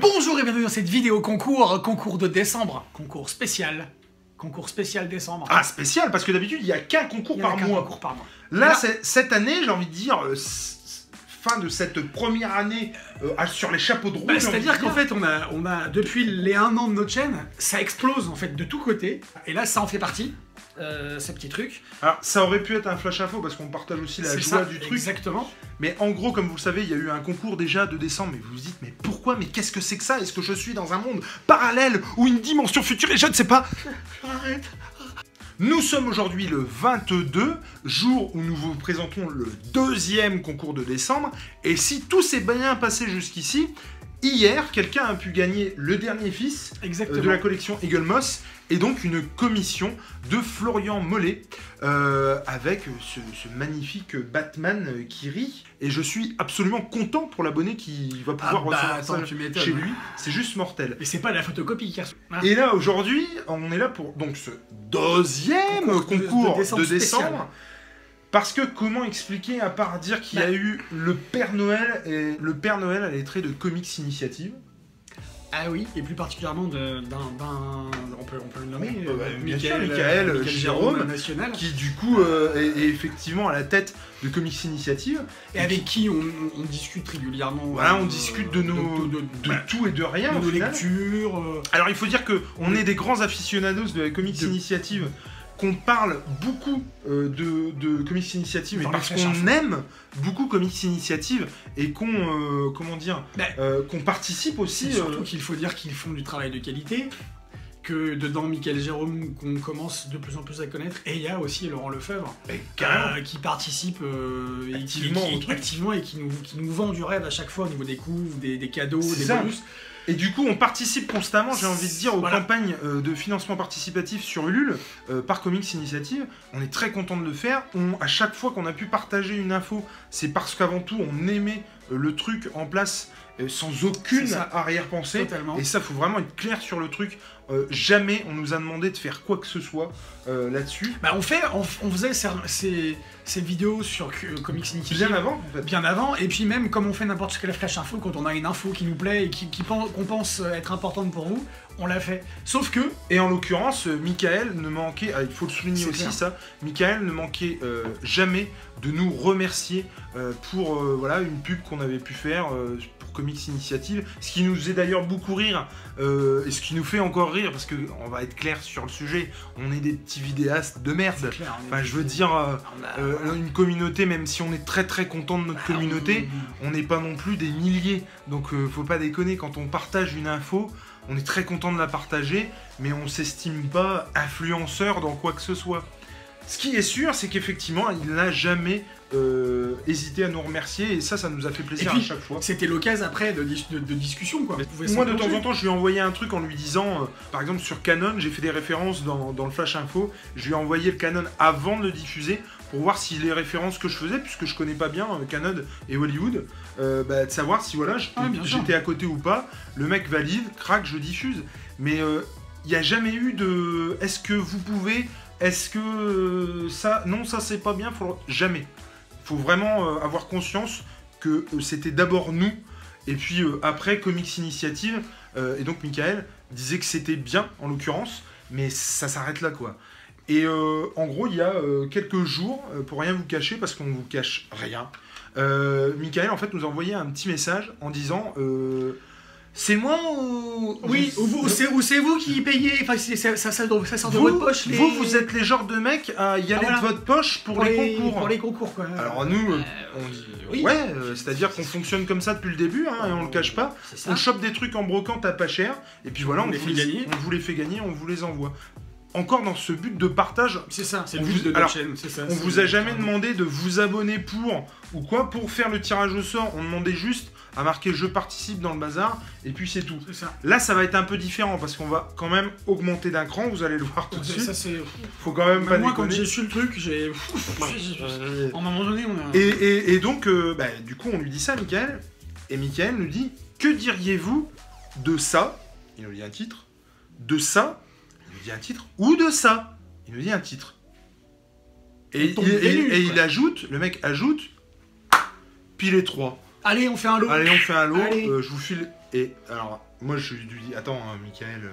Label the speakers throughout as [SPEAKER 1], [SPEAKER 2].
[SPEAKER 1] Bonjour et bienvenue dans cette vidéo concours de décembre, concours spécial décembre.
[SPEAKER 2] Ah, spécial, parce que d'habitude il n'y a qu'un concours par mois. Là, cette année, j'ai envie de dire, fin de cette première année sur les chapeaux de roue.
[SPEAKER 1] C'est-à-dire qu'en fait, on a depuis les 1 an de notre chaîne, ça explose en fait de tous côtés, et là ça en fait partie. Ces petits trucs.
[SPEAKER 2] Alors, ça aurait pu être un flash info parce qu'on partage aussi la joie du truc.
[SPEAKER 1] Exactement.
[SPEAKER 2] Mais en gros, comme vous le savez, il y a eu un concours déjà de décembre. Mais vous vous dites, mais pourquoi? Mais qu'est-ce que c'est que ça? Est-ce que je suis dans un monde parallèle ou une dimension future? Et je ne sais pas. Arrête. Nous sommes aujourd'hui le 22, jour où nous vous présentons le deuxième concours de décembre. Et si tout s'est bien passé jusqu'ici, hier, quelqu'un a pu gagner le dernier fils de la collection Eagle Moss et donc une commission de Florian Mollet avec ce magnifique Batman qui rit. Et je suis absolument content pour l'abonné qui va pouvoir recevoir ça chez lui. C'est juste mortel.
[SPEAKER 1] Et c'est pas la photocopie qui a...
[SPEAKER 2] Et là, aujourd'hui, on est là pour donc ce deuxième concours de décembre. Parce que comment expliquer à part dire qu'il y a eu le Père Noël et le Père Noël à les traits de Comics Initiative.
[SPEAKER 1] Ah oui, et plus particulièrement d'un... On peut le nommer,
[SPEAKER 2] Michael Jérôme,
[SPEAKER 1] national.
[SPEAKER 2] Qui du coup est effectivement à la tête de Comics Initiative.
[SPEAKER 1] Et avec qui on discute régulièrement.
[SPEAKER 2] Voilà, on discute de tout et de rien,
[SPEAKER 1] de nos lectures.
[SPEAKER 2] Alors il faut dire qu'on est des grands aficionados de la Comics Initiative, qu'on parle beaucoup de Comics Initiative, mais parce qu'on aime beaucoup Comics Initiative et qu'on qu'on participe aussi.
[SPEAKER 1] Surtout qu'il faut dire qu'ils font du travail de qualité, que dedans Michael Jérôme qu'on commence de plus en plus à connaître, et il y a aussi Laurent Lefebvre qui participe activement et qui nous vend du rêve à chaque fois au niveau des couves, des cadeaux, des bonus.
[SPEAKER 2] Et du coup, on participe constamment, j'ai envie de dire, aux campagnes de financement participatif sur Ulule par Comics Initiative. On est très content de le faire. À chaque fois qu'on a pu partager une info, c'est parce qu'avant tout, on aimait le truc en place sans aucune arrière-pensée. Et ça, faut vraiment être clair sur le truc. Jamais on nous a demandé de faire quoi que ce soit là-dessus.
[SPEAKER 1] Bah on faisait ces vidéos sur Comics Initiative
[SPEAKER 2] bien avant, en fait.
[SPEAKER 1] Bien avant, et puis même comme on fait n'importe quelle flash info, quand on a une info qui nous plaît et qu'on pense être importante pour vous, on l'a fait. Sauf que...
[SPEAKER 2] Et en l'occurrence, Michael ne manquait, il faut le souligner aussi ça, Michael ne manquait jamais de nous remercier pour voilà, une pub qu'on avait pu faire pour Comics Initiative, ce qui nous faisait d'ailleurs beaucoup rire, et ce qui nous fait encore rire, parce qu'on va être clair sur le sujet, on est des petits vidéastes de merde.
[SPEAKER 1] Clair,
[SPEAKER 2] enfin, je veux dire, une communauté, même si on est très très content de notre communauté, on n'est pas non plus des milliers, donc faut pas déconner, quand on partage une info, on est très content de la partager, mais on s'estime pas influenceur dans quoi que ce soit. Ce qui est sûr, c'est qu'effectivement, il n'a jamais hésité à nous remercier, et ça nous a fait plaisir à chaque fois.
[SPEAKER 1] C'était l'occasion après de discussion, quoi.
[SPEAKER 2] Moi, de temps en temps, je lui ai envoyé un truc en lui disant, par exemple sur Canon, j'ai fait des références dans le Flash Info, je lui ai envoyé le Canon avant de le diffuser, pour voir si les références que je faisais, puisque je connais pas bien Canon et Hollywood, de savoir si voilà, j'étais à côté ou pas. Le mec valide, crac, je diffuse. Mais il n'y a jamais eu de... Est-ce que vous pouvez... Est-ce que ça... Non, ça c'est pas bien, jamais. Il faut vraiment avoir conscience que c'était d'abord nous, et puis après Comics Initiative, et donc Michael disait que c'était bien, en l'occurrence, mais ça s'arrête là, quoi. Et en gros, il y a quelques jours, pour rien vous cacher, parce qu'on vous cache rien, Michael en fait nous a envoyé un petit message en disant c'est moi ou...
[SPEAKER 1] Oui, ou c'est vous qui payez, enfin ça sort de votre poche.
[SPEAKER 2] Vous êtes les genres de mecs à y aller de votre poche pour les concours.
[SPEAKER 1] Pour les concours, quoi.
[SPEAKER 2] Alors nous, on dit ouais, c'est-à-dire qu'on fonctionne comme ça depuis le début, hein, et on le cache pas. On chope des trucs en brocante à pas cher, et puis voilà, on vous les fait gagner, on vous les envoie. Encore dans ce but de partage.
[SPEAKER 1] C'est ça, c'est le but de notre chaîne.
[SPEAKER 2] On vous a jamais demandé de vous abonner ou quoi pour faire le tirage au sort. On demandait juste à marquer je participe dans le bazar, et puis c'est tout. Là, ça va être un peu différent parce qu'on va quand même augmenter d'un cran. Vous allez le voir tout de suite. Faut quand même pas déconner.
[SPEAKER 1] Moi, quand j'ai su le truc, j'ai. En un moment donné, on a.
[SPEAKER 2] Et donc, du coup, on lui dit ça, Michael. Et Michael nous dit que diriez-vous de ça? Il nous dit un titre. De ça. Il nous dit un titre, ou de ça. Il nous dit un titre. Et il ajoute, le mec ajoute, puis les trois.
[SPEAKER 1] Allez, on fait un lot.
[SPEAKER 2] Allez, on fait un lot.
[SPEAKER 1] Allez.
[SPEAKER 2] Je vous file. Et alors, moi, je lui dis, attends, Michael,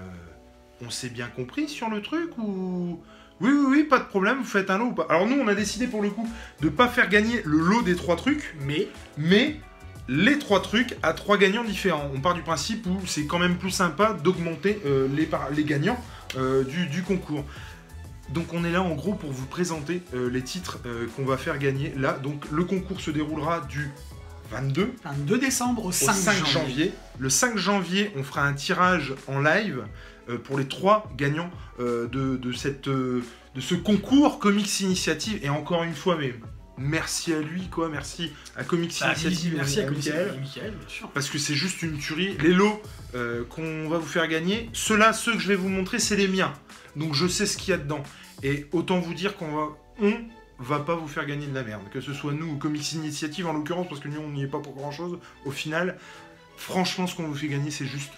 [SPEAKER 2] on s'est bien compris sur le truc ou... Oui, pas de problème, vous faites un lot ou pas. Alors nous, on a décidé pour le coup de pas faire gagner le lot des 3 trucs, mais les 3 trucs à 3 gagnants différents. On part du principe où c'est quand même plus sympa d'augmenter les gagnants du concours. Donc on est là en gros pour vous présenter les titres qu'on va faire gagner là. Donc le concours se déroulera du 22
[SPEAKER 1] décembre au 5 janvier.
[SPEAKER 2] Le 5 janvier, on fera un tirage en live pour les 3 gagnants de ce concours Comics Initiative. Et encore une fois, mais merci à lui, quoi. Merci à Comics Initiative.
[SPEAKER 1] Merci à
[SPEAKER 2] Michael,
[SPEAKER 1] bien sûr.
[SPEAKER 2] parce que c'est juste une tuerie. Les lots qu'on va vous faire gagner, ceux que je vais vous montrer, c'est les miens. Donc je sais ce qu'il y a dedans. Et autant vous dire qu'on va pas vous faire gagner de la merde. Que ce soit nous ou Comics Initiative en l'occurrence, parce que nous on n'y est pas pour grand chose. Au final, franchement, ce qu'on vous fait gagner, c'est juste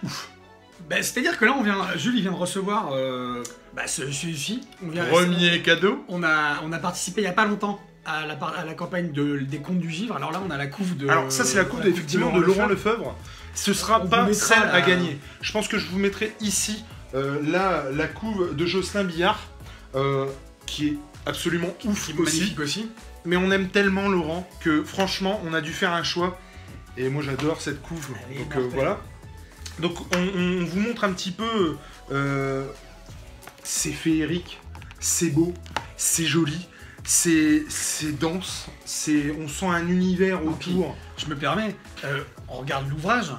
[SPEAKER 2] ouf.
[SPEAKER 1] Ben, c'est-à-dire que là, Jules il vient de recevoir celui-ci.
[SPEAKER 2] Premier cadeau.
[SPEAKER 1] On a participé il n'y a pas longtemps à la campagne des Contes du Givre. Alors là, on a la couve de...
[SPEAKER 2] Alors ça, c'est la couve effectivement de Laurent Lefebvre. Ce sera pas celle à gagner. Je pense que je vous mettrai ici la couve de Jocelyn Billard, qui est absolument ouf
[SPEAKER 1] magnifique aussi.
[SPEAKER 2] Mais on aime tellement Laurent que franchement, on a dû faire un choix. Et moi, j'adore cette couve. Donc voilà. Donc on vous montre un petit peu, c'est féerique, c'est beau, c'est joli, c'est dense, on sent un univers autour.
[SPEAKER 1] Je me permets, on regarde l'ouvrage,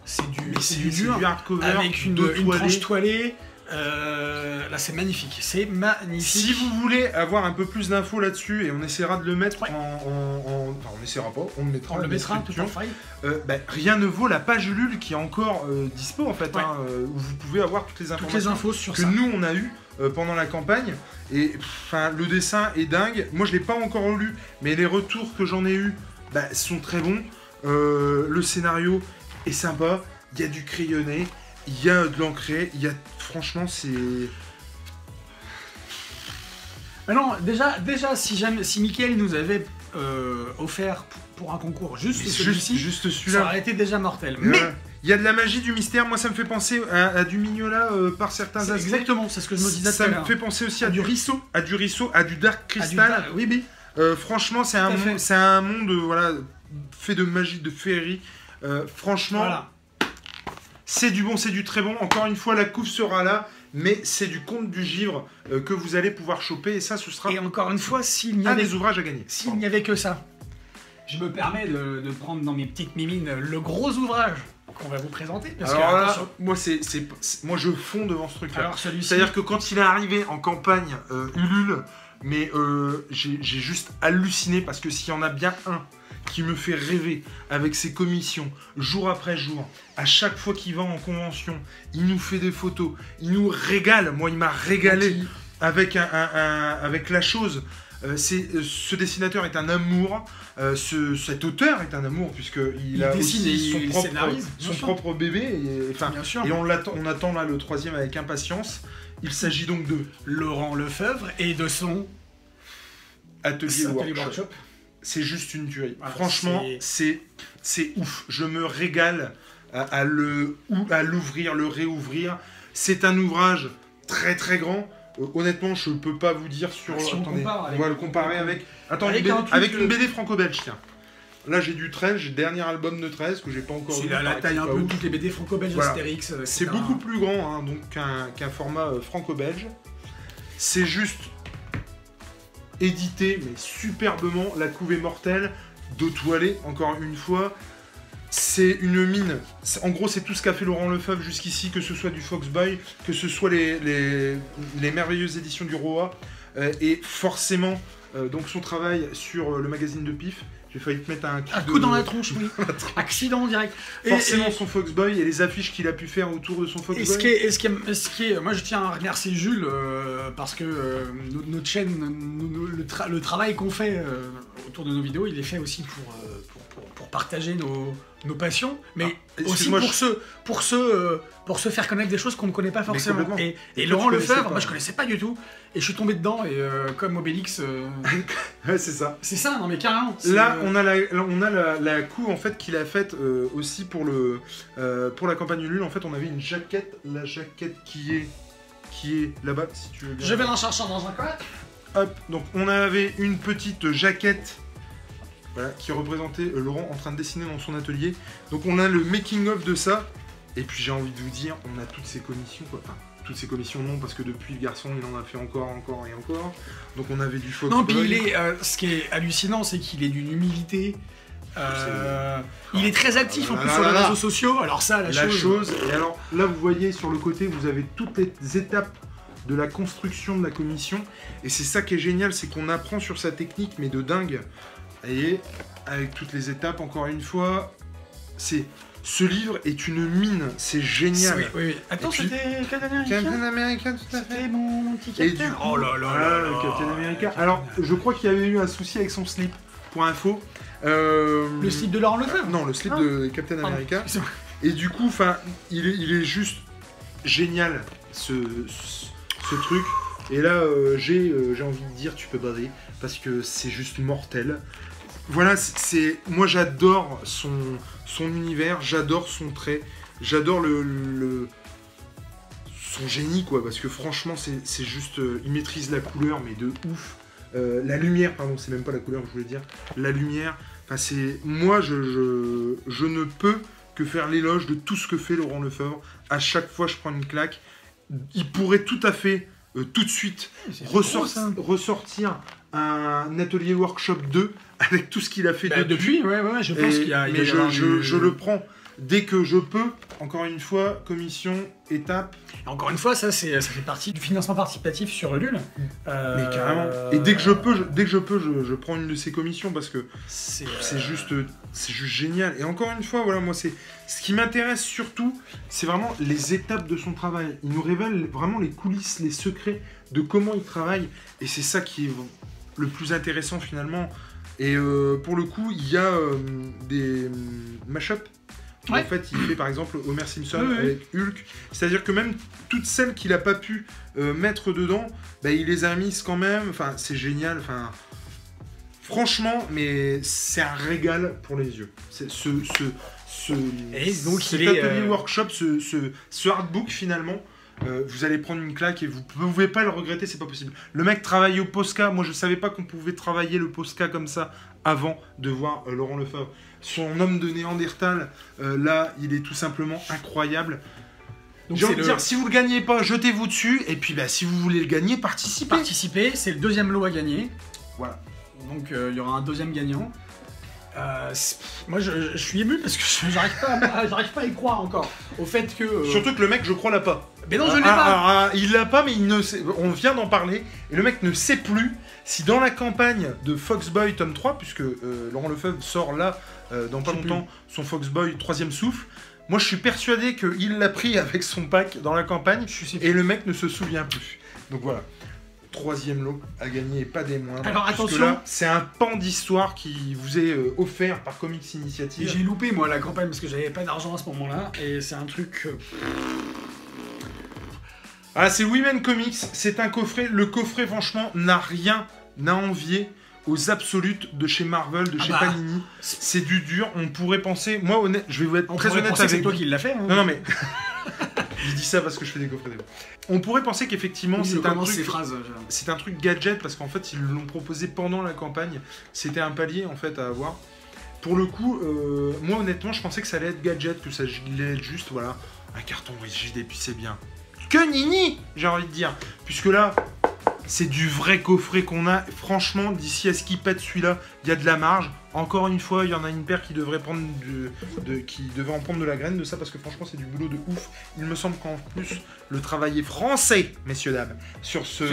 [SPEAKER 1] c'est du
[SPEAKER 2] hardcover
[SPEAKER 1] avec une tranche toilée. Là c'est magnifique, c'est magnifique.
[SPEAKER 2] Si vous voulez avoir un peu plus d'infos là-dessus, et on essaiera de le mettre enfin on essaiera pas, on le mettra tout en faille. Rien ne vaut la page Ulule qui est encore dispo en fait, où vous pouvez avoir toutes les informations
[SPEAKER 1] sur
[SPEAKER 2] que
[SPEAKER 1] ça.
[SPEAKER 2] Nous on a eu pendant la campagne, et le dessin est dingue. Moi je l'ai pas encore lu, mais les retours que j'en ai eu sont très bons. Le scénario est sympa, il y a du crayonné, il y a de l'ancré, franchement c'est...
[SPEAKER 1] Mais non, déjà si Mickaël nous avait offert pour un concours juste celui-là, ça aurait été déjà mortel. Mais
[SPEAKER 2] il y a de la magie, du mystère. Moi ça me fait penser à du Mignola par certains aspects.
[SPEAKER 1] Exactement, c'est ce que je me disais tout à l'heure.
[SPEAKER 2] Ça me fait penser aussi à
[SPEAKER 1] du Risso.
[SPEAKER 2] À du Dark Crystal.
[SPEAKER 1] Oui.
[SPEAKER 2] Franchement c'est un monde fait de magie, de féerie. Franchement... Voilà. C'est du bon, c'est du très bon. Encore une fois, la couve sera là, mais c'est du Conte du Givre que vous allez pouvoir choper. Et ça, ce sera...
[SPEAKER 1] Et encore une fois, s'il n'y
[SPEAKER 2] avait... des ouvrages à gagner.
[SPEAKER 1] S'il n'y avait que ça, je me permets de prendre dans mes petites mimines le gros ouvrage qu'on va vous présenter. Parce
[SPEAKER 2] alors là, moi, je fonds devant ce truc-là. C'est-à-dire que quand il est arrivé en campagne Ulule, mais j'ai juste halluciné, parce que s'il y en a bien un qui me fait rêver avec ses commissions, jour après jour, à chaque fois qu'il va en convention, il nous fait des photos, il nous régale. Moi, il m'a régalé avec la chose. Ce dessinateur est un amour, cet auteur est un amour, puisqu'il a aussi son propre bébé, et on attend là le 3e avec impatience. Il s'agit donc de
[SPEAKER 1] Laurent Lefebvre et de son
[SPEAKER 2] Atelier Workshop. C'est juste une tuerie. Voilà, franchement, c'est ouf. Je me régale à l'ouvrir, le réouvrir. C'est un ouvrage très très grand. Honnêtement, je peux pas vous dire sur... Attendez, on va le comparer avec... Attends, avec une BD franco-belge, tiens. Là, j'ai du 13, j'ai le dernier album de 13 que j'ai pas encore lu.
[SPEAKER 1] C'est la taille un peu de toutes les BD franco-belges, Astérix.
[SPEAKER 2] C'est beaucoup plus grand donc qu'un format franco-belge. C'est juste... édité, mais superbement. La couve est mortelle, d'eau toilée, encore une fois. C'est une mine. En gros, c'est tout ce qu'a fait Laurent Lefebvre jusqu'ici, que ce soit du Foxboy, que ce soit les merveilleuses éditions du Roa, et forcément, donc son travail sur le magazine de Pif. J'ai failli te mettre un
[SPEAKER 1] coup dans la tronche, oui. Accident direct.
[SPEAKER 2] Forcément son Foxboy et les affiches qu'il a pu faire autour de son Foxboy.
[SPEAKER 1] Moi, je tiens à remercier Jules parce que notre chaîne, le travail qu'on fait autour de nos vidéos, il est fait aussi pour partager nos passions, mais aussi pour se faire connaître des choses qu'on ne connaît pas forcément. Et Laurent Lefebvre, moi je connaissais pas du tout, et je suis tombé dedans, et comme Obélix...
[SPEAKER 2] ouais, c'est ça.
[SPEAKER 1] C'est ça, non mais carrément.
[SPEAKER 2] Là, on a la coup en fait qu'il a faite aussi pour la campagne Ulule. En fait, on avait une jaquette, la jaquette qui est là-bas, si tu veux bien.
[SPEAKER 1] Je vais l'en chercher dans un coin.
[SPEAKER 2] Hop, donc on avait une petite jaquette. Voilà, qui représentait Laurent en train de dessiner dans son atelier. Donc on a le making-of de ça. Et puis j'ai envie de vous dire, on a toutes ces commissions, quoi. Enfin, toutes ces commissions non, parce que depuis le garçon, il en a fait encore et encore. Donc on avait du Fox
[SPEAKER 1] Non,
[SPEAKER 2] Boy.
[SPEAKER 1] puis il est, ce qui est hallucinant, c'est qu'il est d'une humilité. Il est très actif en plus sur les réseaux sociaux. Alors ça, la chose...
[SPEAKER 2] Et alors là, vous voyez sur le côté, vous avez toutes les étapes de la construction de la commission. Et c'est ça qui est génial, c'est qu'on apprend sur sa technique, mais de dingue. Et avec toutes les étapes, encore une fois, ce livre est une mine, c'est génial.
[SPEAKER 1] Oui. Attends, c'était
[SPEAKER 2] Captain America, tout à fait.
[SPEAKER 1] C'était mon petit Captain.
[SPEAKER 2] Oh là là, Captain America. Alors, je crois qu'il y avait eu un souci avec son slip, pour info.
[SPEAKER 1] Le slip de Laurent Lefebvre?
[SPEAKER 2] Non, le slip de Captain America. Et du coup, il est juste génial, ce truc. Et là, j'ai envie de dire, tu peux bader, parce que c'est juste mortel. Voilà, moi j'adore son univers, j'adore son trait, j'adore son génie, quoi, parce que franchement, c'est juste... il maîtrise la couleur, mais de ouf. La lumière, pardon, c'est même pas la couleur que je voulais dire. La lumière, enfin c'est... Moi, je ne peux que faire l'éloge de tout ce que fait Laurent Lefebvre. À chaque fois, je prends une claque. Il pourrait tout à fait... tout de suite ressortir un atelier workshop 2 avec tout ce qu'il a fait
[SPEAKER 1] depuis. Je pense qu'il y a...
[SPEAKER 2] Mais je le prends dès que je peux. Encore une fois, commission, étape.
[SPEAKER 1] Encore une fois, ça fait partie du financement participatif sur Ulule.
[SPEAKER 2] Mais carrément. Et dès que je peux, je prends une de ces commissions parce que c'est juste génial. Et encore une fois, voilà, moi ce qui m'intéresse surtout, c'est vraiment les étapes de son travail. Il nous révèle vraiment les coulisses, les secrets de comment il travaille. Et c'est ça qui est le plus intéressant finalement. Et pour le coup, il y a des mashups. Ouais. En fait, il fait par exemple Homer Simpson avec Hulk. C'est-à-dire que même toutes celles qu'il n'a pas pu mettre dedans, il les a mises quand même. Enfin, c'est génial. Enfin, franchement, mais c'est un régal pour les yeux. C'est cet atelier workshop, ce artbook finalement. Vous allez prendre une claque et vous pouvez pas le regretter, c'est pas possible. Le mec travaille au Posca, moi je savais pas qu'on pouvait travailler le Posca comme ça avant de voir Laurent Lefebvre. Son homme de Néandertal, là, il est tout simplement incroyable. J'ai envie de dire, si vous le gagnez pas, jetez-vous dessus, et puis si vous voulez le gagner, participez.
[SPEAKER 1] Participez, c'est le deuxième lot à gagner.
[SPEAKER 2] Voilà.
[SPEAKER 1] Donc il y aura un deuxième gagnant. Moi je suis ému parce que j'arrive pas à y croire encore au fait que...
[SPEAKER 2] Surtout que le mec je crois l'a pas.
[SPEAKER 1] Mais non, je l'ai pas.
[SPEAKER 2] Il l'a pas, mais il ne sait... on vient d'en parler et le mec ne sait plus si dans la campagne de Foxboy tome 3, puisque Laurent Lefebvre sort là dans pas longtemps son Foxboy 3e souffle, moi je suis persuadé qu'il l'a pris avec son pack dans la campagne et le mec ne se souvient plus. Donc voilà. 3e lot à gagner et pas des moindres.
[SPEAKER 1] Alors attention,
[SPEAKER 2] là, c'est un pan d'histoire qui vous est offert par Comics Initiative.
[SPEAKER 1] J'ai loupé moi la campagne parce que j'avais pas d'argent à ce moment-là et c'est un truc.
[SPEAKER 2] Ah, c'est Women Comics, c'est un coffret. Le coffret, franchement, n'a rien à envier aux absolutes de chez Marvel, de chez Panini. C'est du dur. On pourrait penser, moi, je vais vous être très honnête avec vous.
[SPEAKER 1] C'est toi qui l'as fait. Hein.
[SPEAKER 2] Non, mais. Je dis ça parce que je fais des coffrets. On pourrait penser qu'effectivement c'est un truc gadget parce qu'en fait ils l'ont proposé pendant la campagne. C'était un palier en fait à avoir. Pour le coup, moi honnêtement je pensais que ça allait être gadget, que ça allait être juste voilà un carton rigide et puis c'est bien. Que nini, j'ai envie de dire. Puisque là c'est du vrai coffret qu'on a. Franchement d'ici à ce qu'il pète celui-là, il y a de la marge. Encore une fois, il y en a une paire qui devrait prendre qui devait en prendre de la graine de ça parce que franchement c'est du boulot de ouf. Il me semble qu'en plus le travail est français, messieurs dames, sur ce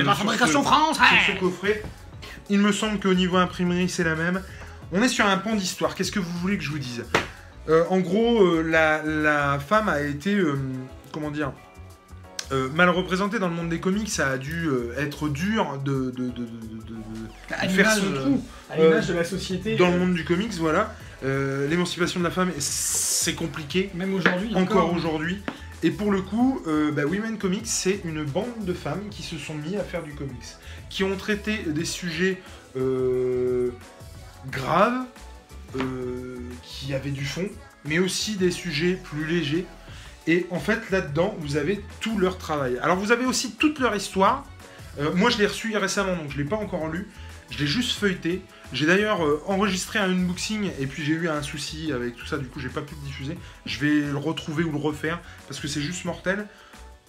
[SPEAKER 2] coffret. Il me semble qu'au niveau imprimerie c'est la même. On est sur un pan d'histoire. Qu'est-ce que vous voulez que je vous dise? En gros, la femme a été comment dire, mal représenté dans le monde des comics, ça a dû être dur de faire son trou.
[SPEAKER 1] À l'image de la société.
[SPEAKER 2] Dans le monde du comics, voilà. L'émancipation de la femme, c'est compliqué.
[SPEAKER 1] Même aujourd'hui.
[SPEAKER 2] Encore aujourd'hui. Et pour le coup, Women Comics, c'est une bande de femmes qui se sont mis à faire du comics. Qui ont traité des sujets graves, qui avaient du fond, mais aussi des sujets plus légers. Et en fait, là-dedans, vous avez tout leur travail. Alors, vous avez aussi toute leur histoire. Moi, je l'ai reçu récemment, donc je ne l'ai pas encore lu. Je l'ai juste feuilleté. J'ai d'ailleurs enregistré un unboxing, et puis j'ai eu un souci avec tout ça, du coup, j'ai pas pu le diffuser. Je vais le retrouver ou le refaire, parce que c'est juste mortel.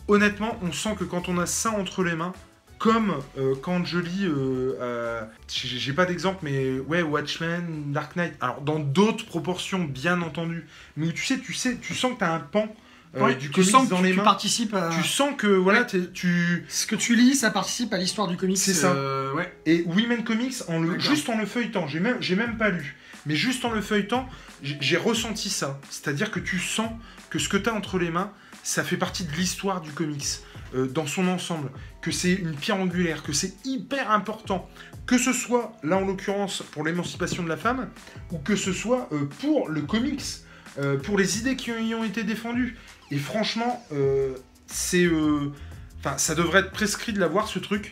[SPEAKER 2] Honnêtement, on sent que quand on a ça entre les mains, comme quand je lis, j'ai pas d'exemple, mais ouais, Watchmen, Dark Knight, alors dans d'autres proportions, bien entendu, mais où tu sens que t'as un pan du comics dans les mains.
[SPEAKER 1] Participes à...
[SPEAKER 2] Tu sens que, voilà,
[SPEAKER 1] ce que tu lis, ça participe à l'histoire du comics.
[SPEAKER 2] C'est ça.
[SPEAKER 1] Ouais.
[SPEAKER 2] Et Women Comics, juste en le feuilletant, j'ai même pas lu, mais juste en le feuilletant, j'ai ressenti ça. C'est-à-dire que tu sens que ce que t'as entre les mains, ça fait partie de l'histoire du comics. Dans son ensemble, que c'est une pierre angulaire, que c'est hyper important, que ce soit, là en l'occurrence, pour l'émancipation de la femme, ou que ce soit pour le comics, pour les idées qui y ont été défendues. Et franchement, ça devrait être prescrit de l'avoir, ce truc.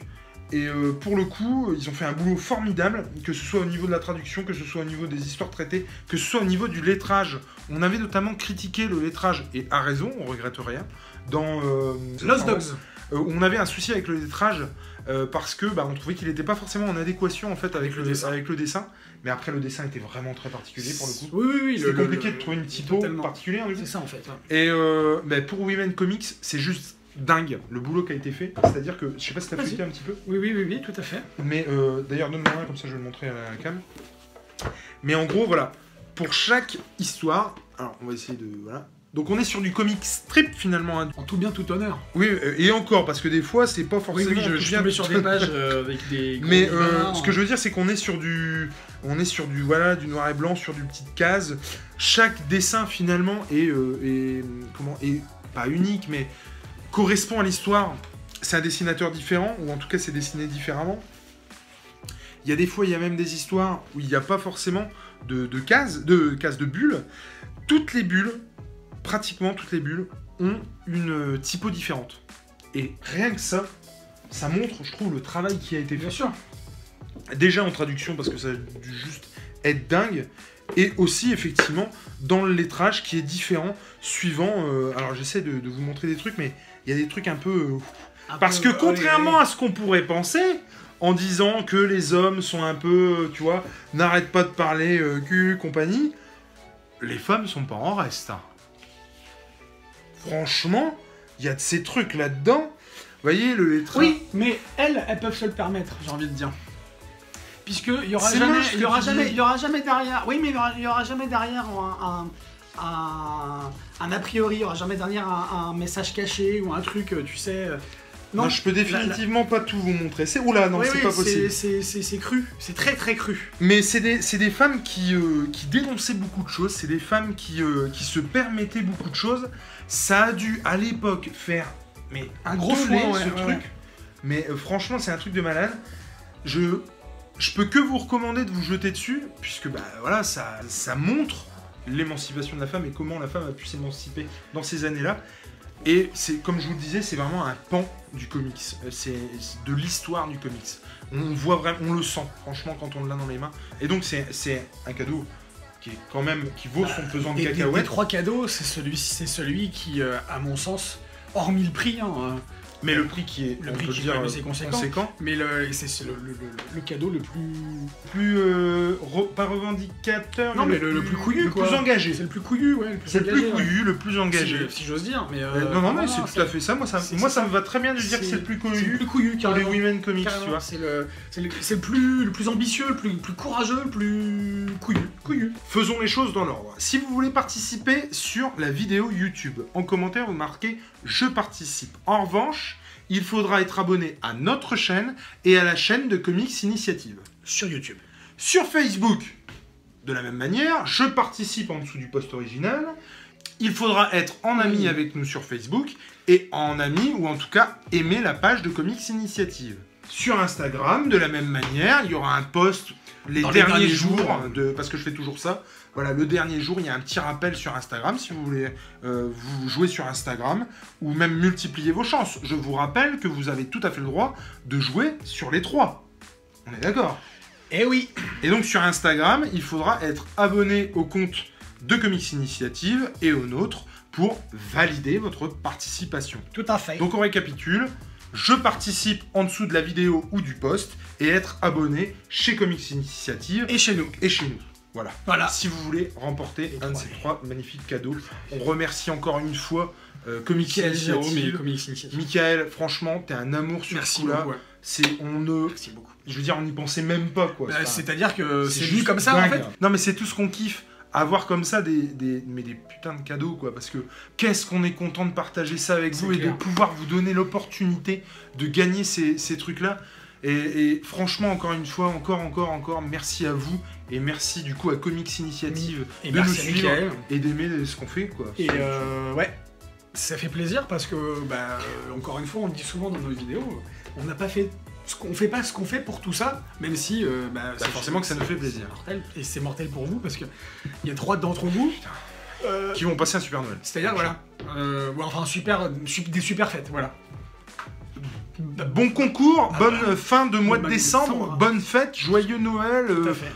[SPEAKER 2] Et pour le coup, ils ont fait un boulot formidable, que ce soit au niveau de la traduction, que ce soit au niveau des histoires traitées, que ce soit au niveau du lettrage. On avait notamment critiqué le lettrage, et à raison, on regrette rien, dans
[SPEAKER 1] Lost Dogs.
[SPEAKER 2] On avait un souci avec le lettrage, parce que on trouvait qu'il n'était pas forcément en adéquation en fait, avec le dessin. Mais après, le dessin était vraiment très particulier pour le coup.
[SPEAKER 1] Oui.
[SPEAKER 2] C'est compliqué de trouver une typo particulière.
[SPEAKER 1] C'est ça en fait.
[SPEAKER 2] Et pour Women Comics, c'est juste dingue le boulot qui a été fait. C'est-à-dire que, je sais pas si t'as feuilleté un petit peu.
[SPEAKER 1] Oui, tout à fait.
[SPEAKER 2] Mais d'ailleurs, donne-moi un, comme ça je vais le montrer à la cam. Mais en gros, voilà. Pour chaque histoire, alors on va essayer de... Voilà. Donc on est sur du comic strip finalement.
[SPEAKER 1] En tout bien, tout honneur.
[SPEAKER 2] Oui, et encore, parce que des fois, c'est pas forcément...
[SPEAKER 1] Oui, je tombais sur des pages avec des...
[SPEAKER 2] Mais ce que je veux dire, c'est qu'on est sur du... voilà, du noir et blanc, sur du petite case. Chaque dessin finalement est pas unique, mais correspond à l'histoire. C'est un dessinateur différent, ou en tout cas c'est dessiné différemment. Il y a des fois, il y a même des histoires où il n'y a pas forcément de cases de bulles. Pratiquement toutes les bulles, ont une typo différente. Et rien que ça montre, je trouve, le travail qui a été fait.
[SPEAKER 1] Bien sûr.
[SPEAKER 2] Déjà en traduction, parce que ça a dû juste être dingue. Et aussi, effectivement, dans le lettrage qui est différent, suivant... alors, j'essaie de vous montrer des trucs, mais il y a des trucs un peu... parce que contrairement à ce qu'on pourrait penser, en disant que les hommes sont un peu, tu vois, n'arrêtent pas de parler cul, compagnie, les femmes sont pas en reste. Hein. Franchement, il y a de ces trucs là-dedans. Vous voyez, le lettrage...
[SPEAKER 1] Oui, mais elles peuvent se le permettre, j'ai envie de dire. Puisque il y aura jamais derrière. Oui, mais il y aura jamais derrière un a priori, il y aura jamais derrière un message caché ou un truc, tu sais.
[SPEAKER 2] Non, je peux définitivement pas tout vous montrer. C'est oula, non, c'est pas possible.
[SPEAKER 1] C'est cru, c'est très très cru.
[SPEAKER 2] Mais c'est des femmes qui dénonçaient beaucoup de choses. C'est des femmes qui se permettaient beaucoup de choses. Ça a dû à l'époque faire un gros foin, ce truc. Ouais. Mais franchement, c'est un truc de malade. Je peux que vous recommander de vous jeter dessus, puisque voilà, ça montre l'émancipation de la femme et comment la femme a pu s'émanciper dans ces années-là. Et c'est, comme je vous le disais, c'est vraiment un pan du comics. C'est de l'histoire du comics. On voit vraiment, on le sent, franchement, quand on l'a dans les mains. Et donc c'est un cadeau qui vaut son pesant de cacahuètes.
[SPEAKER 1] Des trois cadeaux, c'est celui qui, à mon sens, hormis le prix,
[SPEAKER 2] mais le prix qui est,
[SPEAKER 1] c'est conséquent. Mais c'est le cadeau le plus
[SPEAKER 2] pas revendicateur,
[SPEAKER 1] non, mais le plus couillu,
[SPEAKER 2] le plus engagé.
[SPEAKER 1] C'est le plus couillu, ouais.
[SPEAKER 2] C'est le plus couillu, le plus engagé.
[SPEAKER 1] Si j'ose dire, mais
[SPEAKER 2] non, mais c'est tout à fait ça. Moi, ça me va très bien de dire que c'est le plus couillu.
[SPEAKER 1] C'est le plus couillu,
[SPEAKER 2] pour les Women Comics, tu vois.
[SPEAKER 1] C'est le plus ambitieux, le plus courageux, le plus couillu.
[SPEAKER 2] Faisons les choses dans l'ordre. Si vous voulez participer sur la vidéo YouTube, en commentaire, vous marquez « Je participe ». En revanche, il faudra être abonné à notre chaîne et à la chaîne de Comics Initiative.
[SPEAKER 1] Sur YouTube.
[SPEAKER 2] Sur Facebook, de la même manière, je participe en dessous du post original. il faudra être en ami avec nous sur Facebook et en ami, ou en tout cas aimer la page de Comics Initiative. Sur Instagram, de la même manière, il y aura un post les derniers jours, parce que je fais toujours ça. Voilà, le dernier jour, il y a un petit rappel sur Instagram, si vous voulez vous jouer sur Instagram, ou même multiplier vos chances. Je vous rappelle que vous avez tout à fait le droit de jouer sur les 3. On est d'accord?
[SPEAKER 1] Eh oui.
[SPEAKER 2] Et donc sur Instagram, il faudra être abonné au compte de Comics Initiative et au nôtre pour valider votre participation.
[SPEAKER 1] Tout à fait.
[SPEAKER 2] Donc on récapitule, je participe en dessous de la vidéo ou du post et être abonné chez Comics Initiative
[SPEAKER 1] et chez nous.
[SPEAKER 2] Voilà. Si vous voulez remporter un de ces 3 magnifiques cadeaux. On remercie encore une fois Comics Initiative. Michael, franchement, t'es un amour sur ce coup-là.
[SPEAKER 1] Merci beaucoup.
[SPEAKER 2] Je veux dire, on n'y pensait même pas, quoi.
[SPEAKER 1] Bah, c'est-à-dire que c'est venu comme ça, en fait.
[SPEAKER 2] Non, mais c'est tout ce qu'on kiffe. Avoir comme ça des putains de cadeaux, quoi. Parce que qu'est-ce qu'on est content de partager ça avec vous et de pouvoir vous donner l'opportunité de gagner ces trucs-là. Et franchement, encore une fois, encore, merci à vous. Et merci du coup à Comics Initiative de nous suivre et d'aimer ce qu'on fait, quoi.
[SPEAKER 1] Et ouais, ça fait plaisir parce que, encore une fois, on le dit souvent dans nos vidéos, on n'a pas fait... On fait pas ce qu'on fait pour tout ça, même si c'est
[SPEAKER 2] forcément que ça nous fait plaisir.
[SPEAKER 1] Mortel, et c'est mortel pour vous parce que il y a 3 d'entre vous
[SPEAKER 2] qui vont passer un super Noël.
[SPEAKER 1] C'est-à-dire des super fêtes, voilà.
[SPEAKER 2] Bon concours, bonne fin de mois de décembre, bonne fête, joyeux Noël,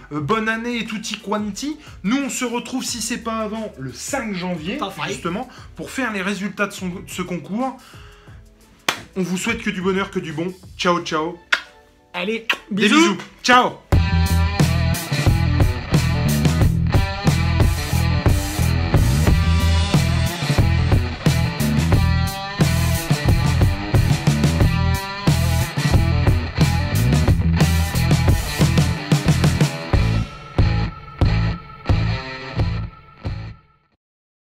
[SPEAKER 2] bonne année et tutti quanti. Nous on se retrouve si c'est pas avant le 5 janvier justement pour faire les résultats de ce concours. On vous souhaite que du bonheur, que du bon. Ciao, ciao.
[SPEAKER 1] Allez,
[SPEAKER 2] bisous. Des bisous. Ciao.